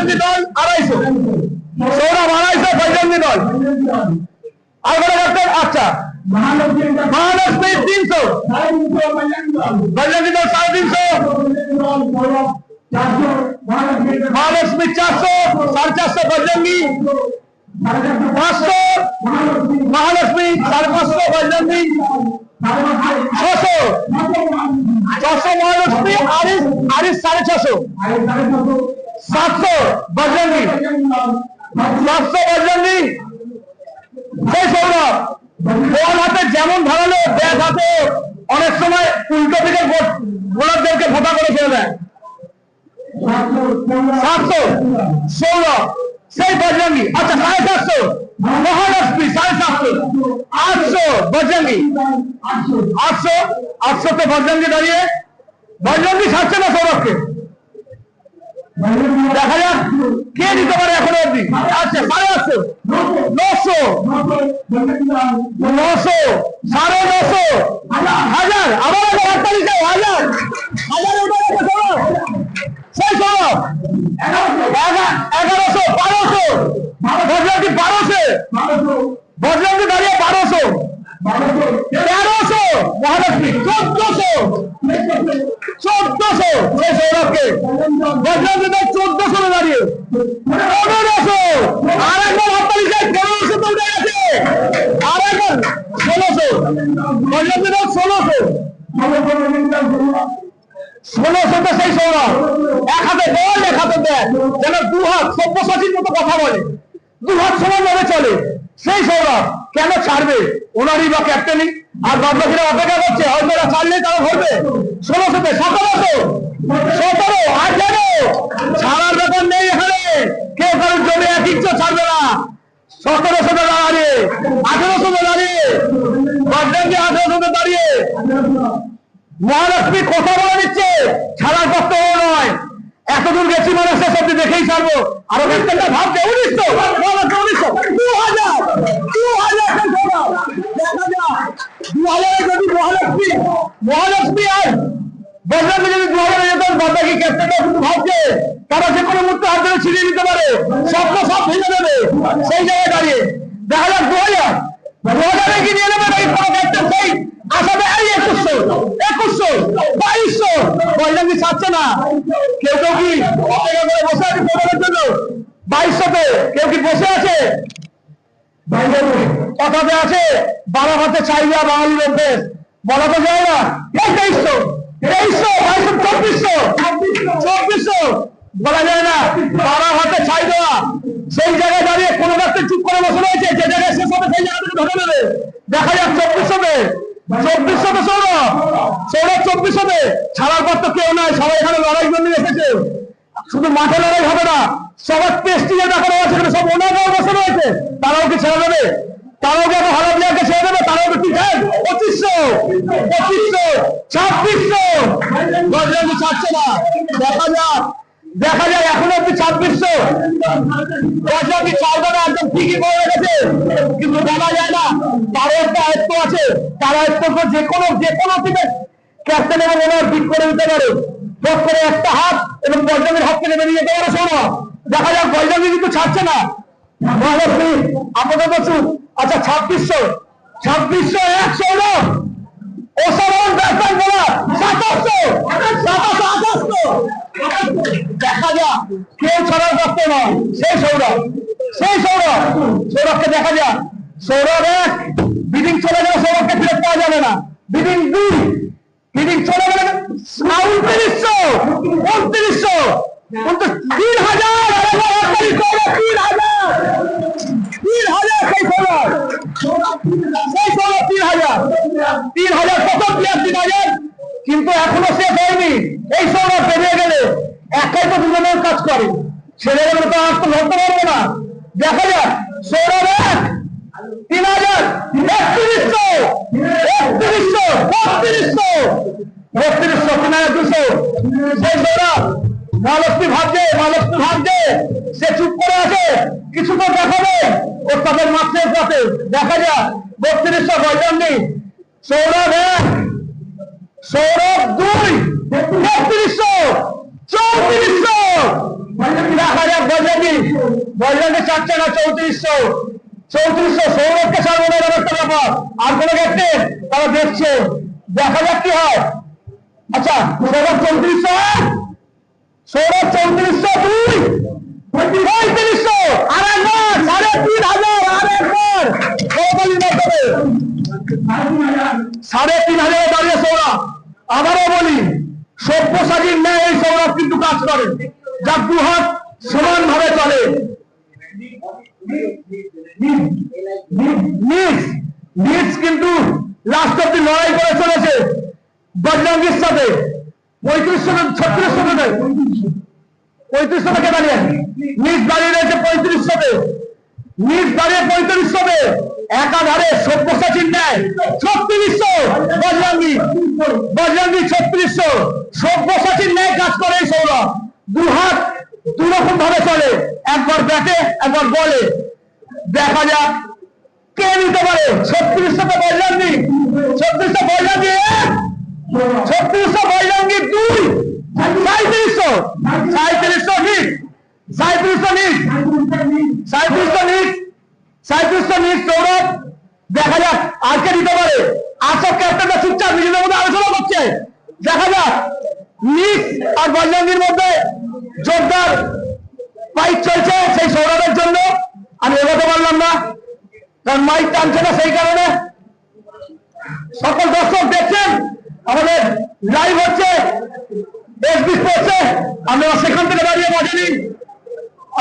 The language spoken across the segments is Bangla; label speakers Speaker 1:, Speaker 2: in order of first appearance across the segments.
Speaker 1: বজরঙ্গি দল 250, সৌরভ 250 বজরঙ্গি দল। আর বলে রাখতেন, আচ্ছা মহালক্ষ্মী 300, বজরঙ্গি দল 350, মহালক্ষ্মী 400, 450 বজরঙ্গি, 500 মহালক্ষ্মী, 550 বজরঙ্গি, 600 মহালক্ষ্মী, আরিস 650, 700 বজরঙ্গি, 700 বজরঙ্গি। সেই সৌরভ বল হাতে যেমন ধরালো, ব্যাট হাতে অনেক সময় উল্টো দিকে বোলারদেরকে ভোটা করে ফেলে দেয়। 700 সৌরভ, সেই বজরঙ্গি। আচ্ছা 750 মহালক্ষ্মী, 750, 800 বজরঙ্গি, 800 তে বজরঙ্গি দাঁড়িয়ে, বজরঙ্গি ছাড়ছে না সৌরভকে। দেখা যাক কে দিতে পারে এখনো অব্দি। আচ্ছা 850, 900, 900, 1000, আবার 1000, সেই সৌরভ 1100, 1200 বজরঙ্গি, 1200 বজরঙ্গি দাঁড়িয়ে, 1200, 1300 মহালক্ষ্মী, 1400 সেই সৌরভকে বজরঙ্গি দল 1400 দাঁড়িয়ে, 1500 আর একবার হাততালি চাই, 1500 তো উঠে গেছে, আর একবার 1600 বজরঙ্গি দল, 1600 সেই সৌরভ। এক হাতে বল, এক হাতে ব্যাট, যেন দু হাত সব্যসাচীর মতো কথা বলে, দু হাত সমান ভাবে চলে। সেই সৌরভ কেন ছাড়বে? ওনারই বা ক্যাপ্টেনই, আর বাদবাকিরা অপেক্ষা করছে, হয়তো এরা ছাড়লেই তারা ধরবে। 1600তে 1700, 17, আর কেন ছাড়ার ব্যাপার নেই এখানে, কেউ কারোর জমি 1 ইঞ্চও ছাড়বে না। 1700তে দাঁড়িয়ে, 1800তে দাঁড়িয়ে, বজরঙ্গি 1800তে দাঁড়িয়ে। মহালক্ষ্মী কথা বলে দিচ্ছে, ছাড়ার পক্ষে নয়, এতদূর গেছি মানে শেষ অব্দি দেখেই ছাড়বো। আরো একটা ভাবছে 1900, 1900, 2000, 2000 যদি মহালক্ষ্মী আর বজরঙ্গি যদি 2000 যেত, বাদবাকি ক্যাপ্টেনরা কিন্তু ভাবছে তারা যে কোনো মুহূর্তে হাত ধরে ছিনিয়ে নিতে পারে, স্বপ্ন সব ভেঙে দেবে। সেই জায়গায় দাঁড়িয়ে দেখা যাক 2000 কি নিয়ে নেবে নাকি কোনো ক্যাপ্টেন। সেই আসামে 2100, 2200 বজরঙ্গি ছাড়ছে না। কেউ কি অপেক্ষা করে বসে আছে প্রথমের জন্য? 2200তে কেউ কি বসে আছে? কথাতে আছে 12 হাতে চাইয়া বাঙালির অভ্যেস, বলা তো যায় না। 2300, 2400 বলা যায় না, 12 হাতে ছাই দেওয়া। সেই জায়গায় দাঁড়িয়ে কোনো ব্যক্তি চুপ করে বসে রয়েছে, যে জায়গায় শেষ হবে সেই জায়গা থেকে ঢোকে নেবে। দেখা যাক 2400তে সৌরভ 2400তে ছাড়ার পর তো কেউ নাই, সবাই এখানে লড়াই জন্য এসেছে। শুধু মাঠে লড়াই হবে না, সবার টেস্টিংয়ে দেখানো আছে, সব ওনারাও বসে রয়েছে। তারাও কি ছেড়ে দেবে? তারাও কি ভালো প্লেয়ারকে ছেড়ে দেবে? তারাও কি ঠিক আছে? 2500, 2600 বজরঙ্গি ছাড়ছে না। দেখা যায় এখনো অব্দি 2600 বজরঙ্গি ছাড়বে না, একদম ঠিকই করে রেখেছে। কিন্তু বলা যায় না, তারও একটা আয়ত্ত আছে, তার আয়ত্ত যে কোনো টিমের ক্যাপ্টেন এবং ওনার বিট করে দিতে পারে। ফোক করে একটা হাত এবং বজরঙ্গির হাতকে নেমে নিয়ে যেতে পারে সৌরভ। দেখা যাক, বজরঙ্গি কিন্তু ছাড়ছে না। মহালক্ষ্মী আপাতত চুপ। আচ্ছা 2600 এক সৌরভ, অসাধারণ ব্যাটসম্যান বলা 2700, দেখা যাক কেউ ছাড়ার করতে নয়। সৌরভকে দেখা যাক। সৌরভ 1 বিডিং চলে গেলে সৌরভকে ফিরে পাওয়া যাবে না। বিডিং 2 বিডিং চলে গেলে 2900, 2900, 3000 প্রথম প্লেয়ার 3000, কিন্তু এখনো শেষ হয়নি। এই সৌরভ বেরিয়ে গেলে একাই তো দুজনের কাজ করে, ছেড়ে গেলে তো আর তো ধরতে পারবো না। দেখা যাক সৌরভ 1, 3000, 3100, 3200, 3200, সেই সৌরভ। মহালক্ষ্মী ভাবছে, সে চুপ করে আছে, কিছু তো দেখাবে ওর তাদের মাঠের কাছে। দেখা যাক 3200 বজরঙ্গি, সৌরভ 1, সৌরভ 2, 3200, 3400। দেখা যাক বজরঙ্গি চাচ্ছে না 3400 সৌরভকে ছাড়বো না একটা ব্যাপার। আর কোনো ক্ষেত্রে তারা দেখছে, দেখা যাক কি হয়। আচ্ছা সৌরভ 3400 3500 আর একবার 3500 আর একবার 3500 দাঁড়িয়ে সৌরভ। আবারও বলি সব্যসাচীর ন্যায় এই সৌরভ কিন্তু কাজ করে, যার দু হাত সমান ভাবে চলে। কিন্তু লাস্ট অব্দি লড়াই করে চলেছে বজরঙ্গির সাথে। 3500 থেকে দাঁড়িয়ে নিজ দাঁড়িয়ে রয়েছে 3500 নিজ দাঁড়িয়ে 3500 একাধারে সব্যসাচীর ন্যায় 3600 বজরঙ্গি 3600 সব্যসাচীর ন্যায় কাজ করে এই সৌরভ। দু হাত দুরকম ভাবে চলে, একবার ব্যাটে একবার বলে। দেখা যাক কে নিতে পারে। 3600 বজরঙ্গি 3600 বজরঙ্গি 2 3700 নিজ সৌরভ। দেখা যাক আর কে নিতে পারে। আসক ক্যাপ্টেনটা চুপচাপ নিজেদের মধ্যে আলোচনা করছে। দেখা যাক নিজ আর বজরঙ্গির মধ্যে জোরদার ফাইট চলছে সেই সৌরভের জন্য। আমি এগোতে পারলাম না কারণ মাইক টানছে না, সেই কারণে। সকল দর্শক দেখছেন আমাদের লাইভ হচ্ছে এসবি স্পোর্টসে, আপনারা সেখান থেকে দাঁড়িয়ে মজা নিন।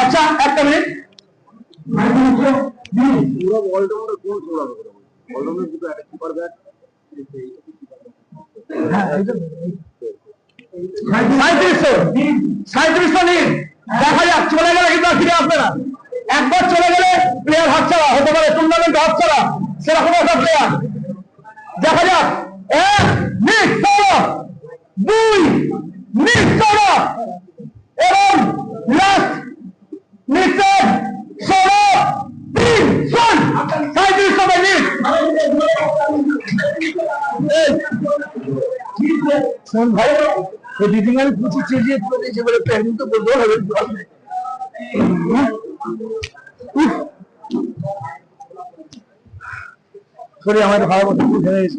Speaker 1: আচ্ছা একটা মিনিট, সাঁত্রিশশো নিন। দেখা যাক চলে গেলে কিন্তু আর ফিরে আসবে না। একবার চলে গেলে প্লেয়ার হাতছাড়া হতে পারে, টুর্নামেন্ট হাতছাড়া সেরকম একটা প্লেয়ার। দেখা যাক 1 নিজ সৌরভ 2 নিজ সৌরভ এবং লাস্ট নিচের সৌরভ 3 শোন 3700 নিজ। শোন ভাই এই দিদিং আমি পুছি চেয়ে দিয়েছে বলে প্যারেন্ট তো বলতে হবে। সরি আমাদের ভালো মতো বুঝে গেছে।